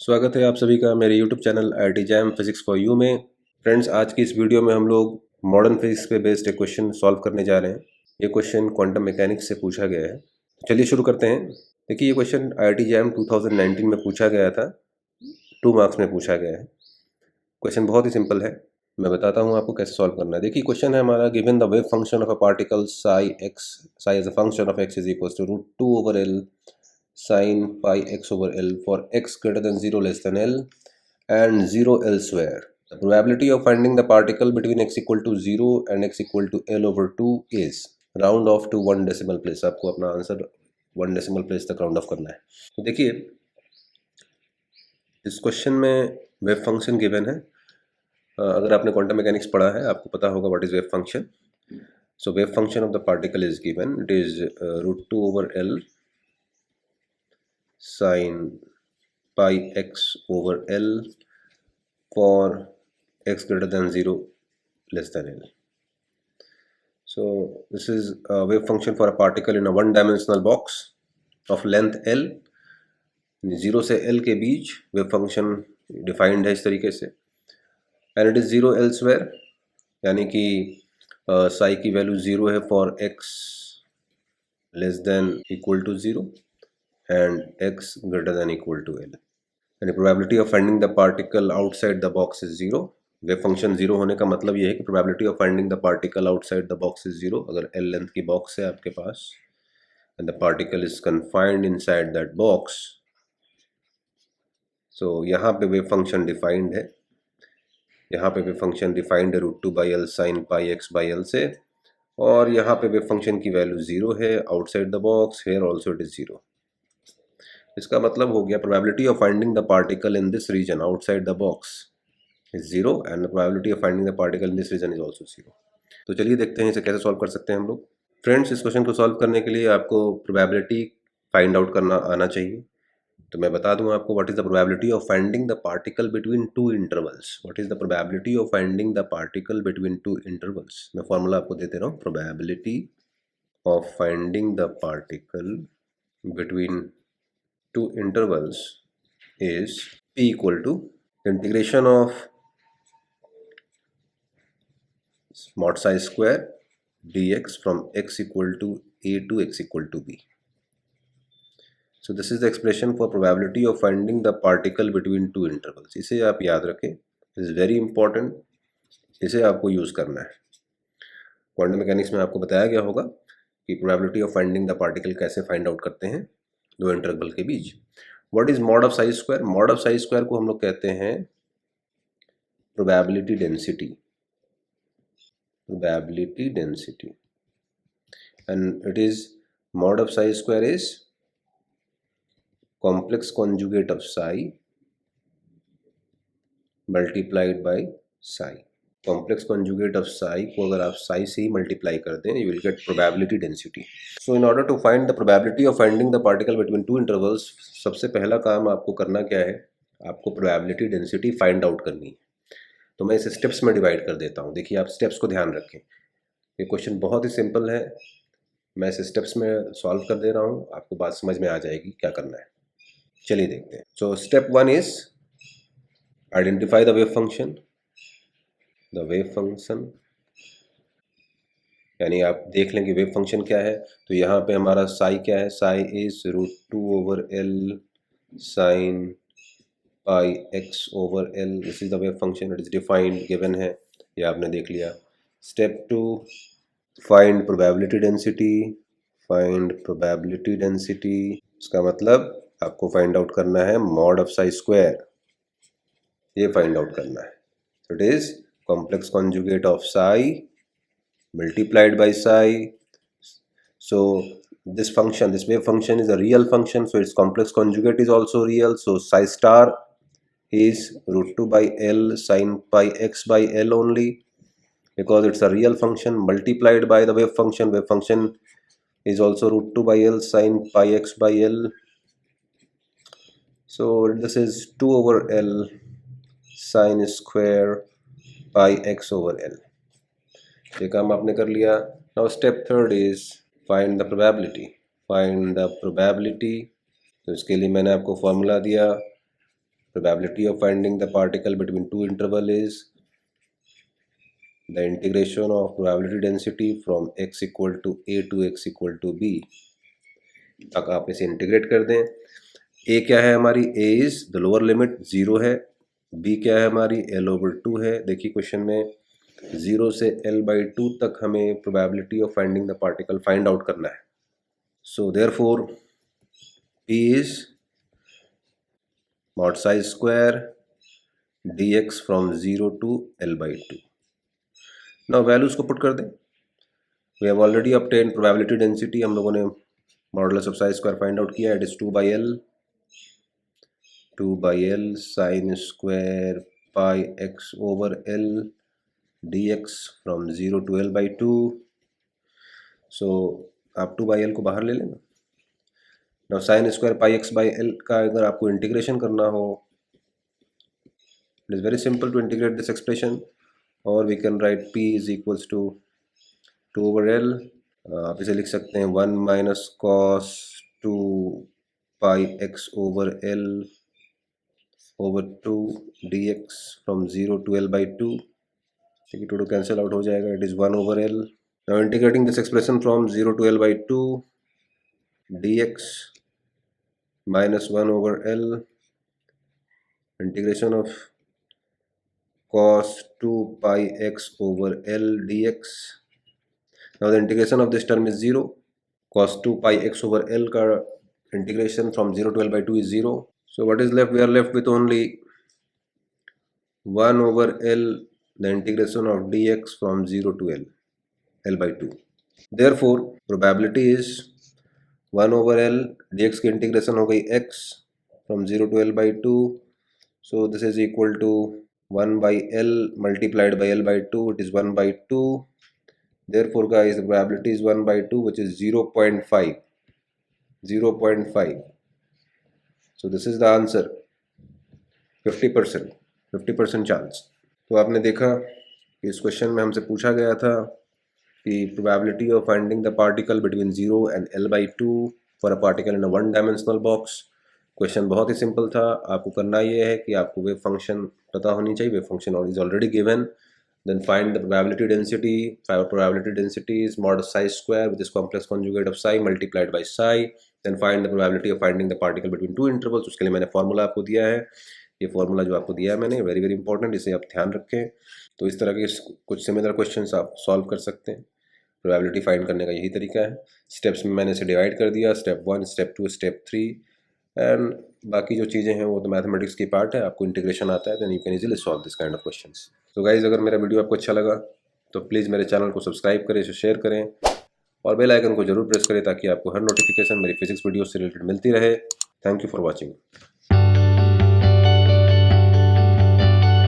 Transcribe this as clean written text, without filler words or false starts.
स्वागत है आप सभी का मेरे YouTube channel IIT jam physics for you में। फ्रेंड्स, आज की इस वीडियो में हम लोग मॉडर्न फिजिक्स पे बेस्ड एक क्वेश्चन सॉल्व करने जा रहे हैं। ये क्वेश्चन क्वांटम मैकेनिक्स से पूछा गया है। चलिए शुरू करते हैं। देखिए, ये क्वेश्चन IIT जैम 2019 में पूछा गया था, 2 मार्क्स में पूछा गया है। क्वेश्चन बहुत ही सिंपल है, मैं बताता हूँ आपको कैसे सॉल्व करना है। देखिए, क्वेश्चन है हमारा, given the wave function of a particle psi as a function of x is equal to √2/L sin pi x over L for x greater than 0 less than L and 0 elsewhere. The probability of finding the particle between x equal to 0 and x equal to L over 2 is round off to 1 decimal place. आपको अपना answer 1 decimal place तक round of करना है। तो देखिए, इस question में wave function given है। अगर आपने क्वांटम मैकेनिक्स पढ़ा है आपको पता होगा what is wave function. So wave function of the particle is given, it is √2/L sin pi x over L for x greater than 0 less than L. So this is a wave function for a particle in a one-dimensional box of length L. 0 से L के बीच wave function defined है इस तरीके से, and it is 0 elsewhere, यानी कि साई की value 0 है for x less than equal to 0 and x greater than equal to L. And the probability of finding the particle outside the box is 0. Wave function 0 होने का मतलब ये है कि probability of finding the particle outside the box is 0. अगर L length की box है आपके पास and the particle is confined inside that box, so यहाँ पे वेव फंक्शन डिफाइंड है। यहाँ पे वेव फंक्शन डिफाइंड है √2/L sin pi x by L से, और यहाँ पे वेव फंक्शन की वैल्यू 0 है outside the box, here also it is 0. इसका मतलब हो गया probability of finding the particle in this region outside the box is 0 and the probability of finding the particle in this region is also 0. तो चलिए देखते हैं इसे कैसे सॉल्व कर सकते हैं हम लोग। फ्रेंड्स, इस क्वेश्चन को सॉल्व करने के लिए आपको प्रोबेबिलिटी फाइंड आउट करना आना चाहिए। तो मैं बता दूं आपको what is the probability of finding the particle between two intervals. What is the probability of finding the particle between two intervals. मैं फॉर्मूला आपको देते रहा हूँ। Probability of finding the particle between two intervals is P equal to integration of mod psi square dx from x equal to a to x equal to b. So this is the expression for probability of finding the particle between two intervals. इसे आप याद रखें, this is very important, इसे आपको use करना है। Quantum mechanics में आपको बताया गया होगा कि probability of finding the particle कैसे फाइंड आउट करते हैं दो इंटरवल के बीच। What is mod of psi square. Mod of psi square को हम लोग कहते हैं probability density. Probability density and it is mod of psi square is complex conjugate of psi multiplied by psi. Complex conjugate of psi को अगर आप psi से ही मल्टीप्लाई कर दें, you will get probability density. So in order to find the probability of finding the particle between two intervals, सबसे पहला काम आपको करना क्या है, आपको प्रोबेबिलिटी डेंसिटी फाइंड आउट करनी है। तो मैं इसे स्टेप्स में डिवाइड कर देता हूँ। देखिए, आप स्टेप्स को ध्यान रखें, ये क्वेश्चन बहुत ही सिंपल है। मैं इसे स्टेप्स में सॉल्व कर दे रहा हूँ, आपको बात समझ में आ जाएगी क्या करना है। चलिए देखते हैं। So step 1 is identify the wave function. The wave function, यानी आप देख लें कि वेव फंक्शन क्या है। तो यहाँ पे हमारा साई क्या है, Sai is √2/L sin pi x over L. This is the wave function, it is defined, given है, ये आपने देख लिया। Step 2, find probability density. Find probability density, इसका मतलब आपको फाइंड आउट करना है मॉड ऑफ साई स्क्वायर, ये फाइंड आउट करना है। So it is complex conjugate of psi multiplied by psi. So this function, this wave function is a real function, so its complex conjugate is also real. So psi star is √2/L sin pi x by L only, because it's a real function multiplied by the wave function. Wave function is also √2/L sin pi x by L. So this is 2/L sin square pi x over L. ये काम आपने कर लिया। Now step 3 is find the probability. Find the probability. तो इसके लिए मैंने आपको फॉर्मूला दिया, probability of finding the particle between two interval is the integration of probability density from x equal to a to x equal to b तक आप इसे integrate कर दें। a क्या है हमारी, a is the lower limit 0 है, b क्या है हमारी l/2 है। देखिए क्वेश्चन में 0 से l/2 तक हमें probability of finding the particle find out करना है। सो देयरफॉर p इज mod psi square dx from 0 to l/2। Now values को पुट कर दें। We have already obtain probability density, हम लोगों ने modulus of psi square find out किया, it is 2/l sine square pi x over l dx from 0 to l/2। So आप 2/l को बाहर ले लेना। Now sign square pi x by l का अगर आपको इंटीग्रेशन करना हो, it is very simple to integrate this expression, और we can write p is equals to 2/l। आप इसे लिख सकते हैं 1 minus cos 2 pi x over l over 2 dx from 0 to l/2। ठीक है, 2 कैंसिल आउट हो जाएगा, it is 1/l। Now integrating this expression from 0 to l/2 dx minus 1/l integration of cos 2 pi x over l dx। Now the integration of this term is 0, cos 2 pi x over l का integration from 0 to l/2 is 0, so what is left, we are left with only 1/l the integration of dx from 0 to l/2। therefore probability is 1/l dx की integration हो गई x from 0 to l/2, so this is equal to 1/l multiplied by l/2, it is 1/2। therefore guys the probability is 1/2, which is 0.5, so this is the answer, 50% chance. तो आपने देखा कि इस question में हमसे पूछा गया था कि probability of finding the particle between 0 and l/2 for a particle in a 1 dimensional box. Question बहुत ही सिंपल था, आपको करना ये है कि आपको वेव फंक्शन पता होनी चाहिए, wave function is already given, then find the probability density। probability density is mod psi square which is complex conjugate of psi multiplied by psi, then find the probability of finding the particle between two intervals। उसके लिए मैंने formula आपको दिया है, ये formula जो आपको दिया है मैंने, वेरी वेरी इंपॉर्टेंट, इसे आप ध्यान रखें। तो इस तरह के कुछ सिमिलर क्वेश्चंस आप सॉल्व कर सकते हैं। प्रोबेबिलिटी फाइंड करने का यही तरीका है। स्टेप्स में मैंने इसे डिवाइड कर दिया, स्टेप 1, स्टेप 2, स्टेप 3, एंड बाकी जो चीज़ें हैं वो तो मैथमेटिक्स की पार्ट है, आपको इंटीग्रेशन आता है, then you can easily solve this kind of questions. तो गाइज अगर मेरा वीडियो आपको अच्छा लगा तो प्लीज़ मेरे चैनल को सब्सक्राइब करें, इसे शेयर करें और बेल आइकन को जरूर प्रेस करें ताकि आपको हर नोटिफिकेशन मेरी फिजिक्स वीडियो से रिलेटेड मिलती रहे। Thank you for watching.